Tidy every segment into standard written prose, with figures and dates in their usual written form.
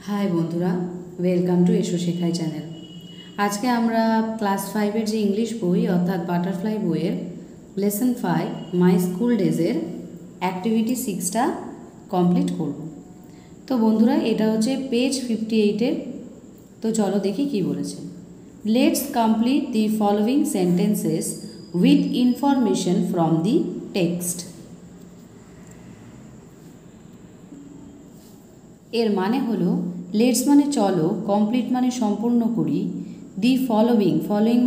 High বন্ধুরা, welcome to এসো শেখাই চ্যানেল। আজকে আমরা ক্লাস 5-এর যে ইংলিশ বই অর্থাৎ বাটারফ্লাই বইয়ের লেসন 5 মাই স্কুল ডেজের অ্যাক্টিভিটি 6টা কমপ্লিট করব। তো বন্ধুরা, এটা হচ্ছে পেজ 58-এর। তো চলো দেখি কি বলেছে। Let's complete the following sentences with information from the text. এর মানে হলো লেটস মানে চলো, কমপ্লিট মানে সম্পূর্ণ করি, দি ফলোয়িং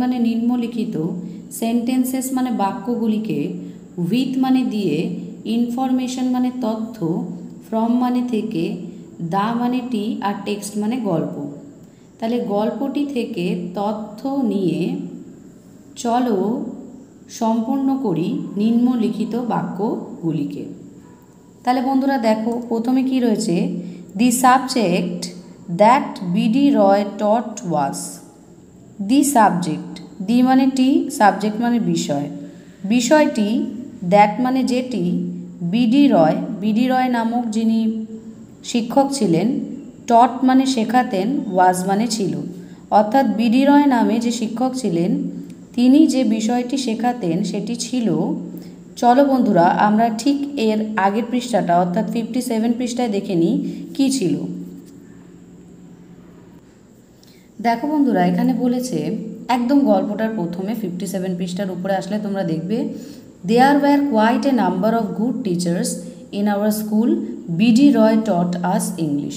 মানে নিম্নলিখিত, সেন্টেন্সেস মানে বাক্যগুলিকে, উইথ মানে দিয়ে, ইনফরমেশন মানে তথ্য, ফ্রম মানে থেকে, দা মানে টি আর টেক্সট মানে গল্প। তাহলে গল্পটি থেকে তথ্য নিয়ে চলো সম্পূর্ণ করি নিম্নলিখিত বাক্যগুলিকে। তাহলে বন্ধুরা দেখো, প্রথমে কি রয়েছে, the subject that B Roy Roy taught. The subject, the মানে টি, সাবজেক্ট মানে বিষয়, বিষয়টি, দ্যাট মানে যেটি, বিডি রয় নামক যিনি শিক্ষক ছিলেন, টট মানে শেখাতেন, ওয়াজ মানে ছিল। অর্থাৎ বিডি রয় নামে যে শিক্ষক ছিলেন তিনি যে বিষয়টি শেখাতেন সেটি ছিল। চলো বন্ধুরা, আমরা ঠিক এর আগের পৃষ্ঠাটা অর্থাৎ 57 পৃষ্ঠায় দেখে নিই কী ছিল। দেখো বন্ধুরা, এখানে বলেছে একদম গল্পটার প্রথমে 57 পৃষ্ঠার উপরে আসলে তোমরা দেখবে, there were quite a number of good teachers in our school, BD Roy taught us English.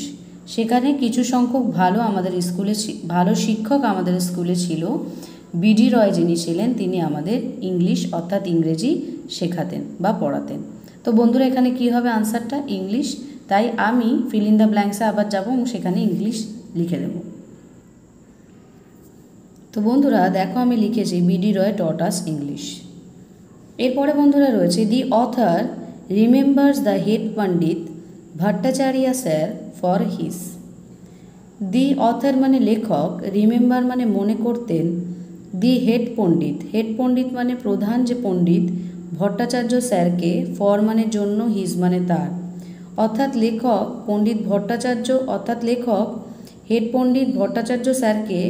সেখানে কিছু সংখ্যক ভালো শিক্ষক আমাদের স্কুলে ছিল। বিডি রয় যিনি ছিলেন তিনি আমাদের ইংলিশ অর্থাৎ ইংরেজি শেখাতেন বা পড়াতেন। তো বন্ধুরা, এখানে কি হবে আনসারটা? ইংলিশ। তাই আমি ফিল ইন দ্য ব্ল্যাঙ্কসে আবার যাব এবং সেখানে ইংলিশ লিখে দেব। তো বন্ধুরা দেখো, আমি লিখেছি বিডি রয় টট আস ইংলিশ। এরপরে বন্ধুরা রয়েছে, দি author remembers the head Pandit Bhattacharya sir for his. The author মানে লেখক, রিমেম্বার মানে মনে করতেন, দি হেড পণ্ডিত মানে প্রধান যে পণ্ডিত, ভট্টাচার্য স্যারকে, ফর মানে জন্য, হিজ মানে তার। অর্থাৎ লেখক হেড পণ্ডিত ভট্টাচার্য স্যারকে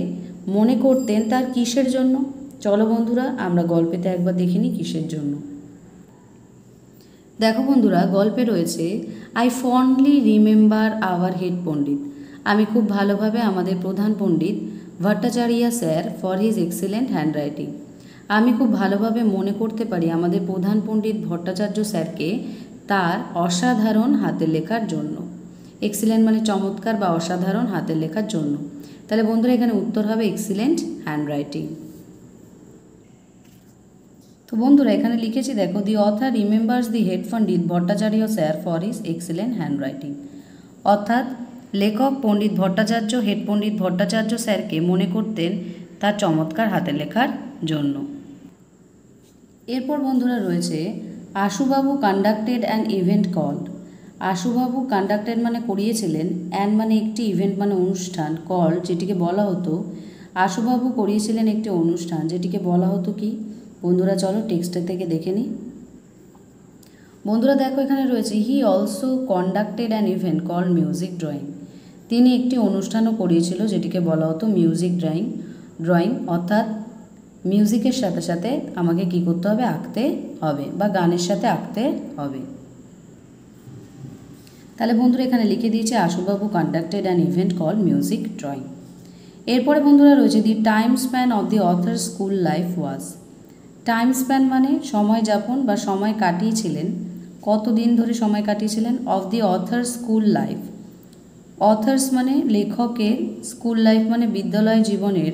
মনে করতেন তার কিসের জন্য? চলো বন্ধুরা, আমরা গল্পেতে একবার দেখে নিই কিসের জন্য। দেখো বন্ধুরা, গল্পে রয়েছে, I fondly remember our head pandit. আমি খুব ভালোভাবে আমাদের প্রধান পণ্ডিত Bhattacharya sir for his excellent handwriting. আমি খুব ভালোভাবে মনে করতে পারি আমাদের প্রধান পণ্ডিত ভট্টাচার্য স্যারকে তার অসাধারণ হাতের লেখার জন্য। এক্সিলেন্ট মানে চমৎকার বা অসাধারণ হাতের লেখার জন্য। তাহলে বন্ধুরা, এখানে উত্তর হবে এক্সিলেন্ট হ্যান্ডরাইটিং। তো বন্ধুরা, এখানে লিখেছি দেখো, the author remembers the head Pandit Bhattacharya sir for his excellent handwriting. অর্থাৎ লেখক পণ্ডিত ভট্টাচার্য হেড পণ্ডিত ভট্টাচার্য স্যারকে মনে করতেন তার চমৎকার হাতের লেখার জন্য। এরপর বন্ধুরা রয়েছে, Ashubabu conducted an event called. Ashubabu conducted মানে করিয়েছিলেন, অ্যান মানে একটি, ইভেন্ট মানে অনুষ্ঠান, কল্ড যেটিকে বলা হতো। আশুবাবু করিয়েছিলেন একটি অনুষ্ঠান যেটিকে বলা হতো কি? বন্ধুরা চলো টেক্সটের থেকে দেখে নিই। বন্ধুরা দেখো, এখানে রয়েছে, he also conducted an event called music drawing. তিনি একটি অনুষ্ঠানও করিয়েছিল যেটিকে বলা হতো মিউজিক ড্রয়িং। অর্থাৎ মিউজিকের সাথে সাথে আমাকে কি করতে হবে? আঁকতে হবে বা গানের সাথে আঁকতে হবে। তাহলে বন্ধুরা এখানে লিখে দিয়েছে, Ashubabu conducted an event called music drawing. এরপরে বন্ধুরা রয়েছে, the time span of the author school life was. Time span মানে সময় যাপন বা সময় কাটিয়েছিলেন, কতদিন ধরে সময় কাটিয়েছিলেন, of the author school life. Author's মানে লেখকের, স্কুল লাইফ মানে বিদ্যালয় জীবনের,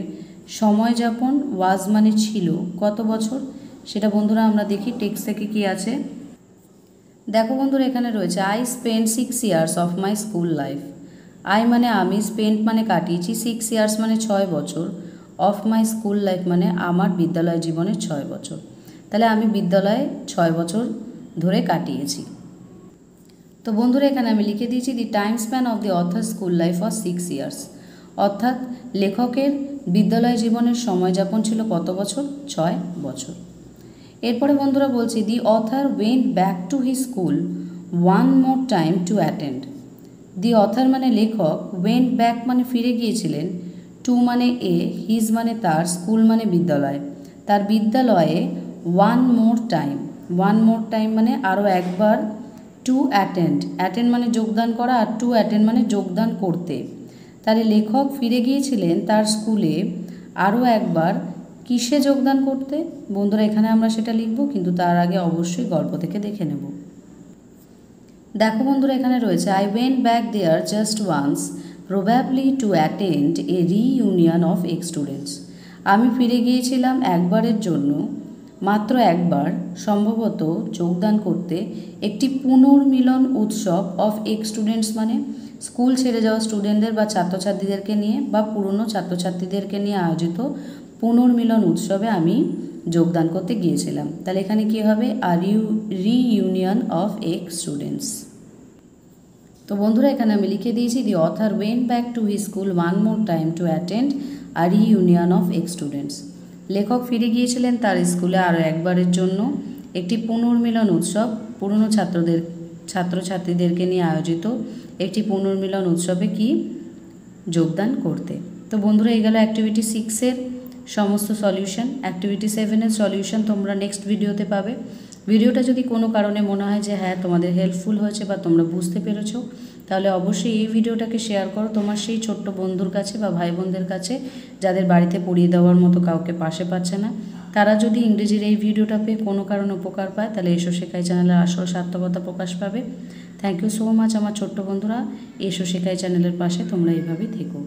সময় যাপন, ওয়াজ মানে ছিল, কত বছর সেটা বন্ধুরা আমরা দেখি টেক্সট থেকে কি আছে। দেখো বন্ধুরা, এখানে রয়েছে, I spend 6 years of my school life. I মানে আমি, স্পেন্ড মানে কাটিয়েছি, 6 years মানে 6 বছর, অফ মাই স্কুল লাইফ মানে আমার বিদ্যালয় জীবনের 6 বছর। তাহলে আমি বিদ্যালয়ে 6 বছর ধরে কাটিয়েছি। তো বন্ধুরা এখানে আমি লিখে দিয়েছি, দি time span of the author school life was 6 years। অর্থাৎ লেখকের বিদ্যালয় জীবনের সময় যাপন ছিল কত বছর? 6 বছর। এরপরে বন্ধুরা বলছি, the author went back to his school one more time to attend. The author মানে লেখক, ওয়েন্ট ব্যাক মানে ফিরে গিয়েছিলেন, টু মানে এ, হিজ মানে তার, স্কুল মানে বিদ্যালয়, তার বিদ্যালয়ে ওয়ান মোর টাইম মানে আরও একবার, টু অ্যাটেন্ড মানে যোগদান করা, আর টু অ্যাটেন্ড মানে যোগদান করতে। তাহলে লেখক ফিরে গিয়েছিলেন তার স্কুলে আরও একবার কিসে যোগদান করতে? বন্ধুরা এখানে আমরা সেটা লিখব, কিন্তু তার আগে অবশ্যই গল্প থেকে দেখে নেব। দেখো বন্ধুরা এখানে রয়েছে, I went back there just once probably to attend a reunion of ex students. আমি ফিরে গিয়েছিলাম একবারের জন্য, মাত্র একবার, সম্ভবত যোগদান করতে একটি পুনর্মিলন উৎসব অফ এক্স স্টুডেন্টস মানে স্কুল ছেড়ে যাওয়া স্টুডেন্টদের বা ছাত্রছাত্রীদেরকে নিয়ে বা পুরনো ছাত্রছাত্রীদেরকে নিয়ে আয়োজিত পুনর্মিলন উৎসবে আমি যোগদান করতে গিয়েছিলাম। তাহলে এখানে কী হবে? A reunion of ex students. তো বন্ধুরা এখানে আমি লিখে দিয়েছি, the author went back to his school one more time to attend a reunion of ex students. লেখক ফিরে গিয়েছিলেন তার স্কুলে আরও একবারের জন্য একটি পুনর্মিলন উৎসব, পুরনো ছাত্রছাত্রীদেরকে নিয়ে আয়োজিত একটি পুনর্মিলন উৎসবে কি যোগদান করতে। তো বন্ধুরা এই গেল অ্যাক্টিভিটি 6-এর সমস্ত সলিউশন। অ্যাক্টিভিটি 7-এর সলিউশন তোমরা নেক্সট ভিডিওতে পাবে। ভিডিওটা যদি কোনো কারণে মনে হয় যে হ্যাঁ তোমাদের হেল্পফুল হয়েছে বা তোমরা বুঝতে পেরেছো, তাহলে অবশ্যই এই ভিডিওটাকে শেয়ার করো তোমার সেই ছোট্ট বন্ধুর কাছে বা ভাই বোনদের কাছে যাদের বাড়িতে পড়িয়ে দেওয়ার মতো কাউকে পাশে পাচ্ছে না। তারা যদি ইংরেজির এই ভিডিওটা পেয়ে কোনো কারণে উপকার পায়, তাহলে এসো শেখাই চ্যানেলের আসল সার্থকতা প্রকাশ পাবে। থ্যাংক ইউ সো মাচ আমার ছোট্ট বন্ধুরা, এসো শেখাই চ্যানেলের পাশে তোমরা এইভাবেই থেকো।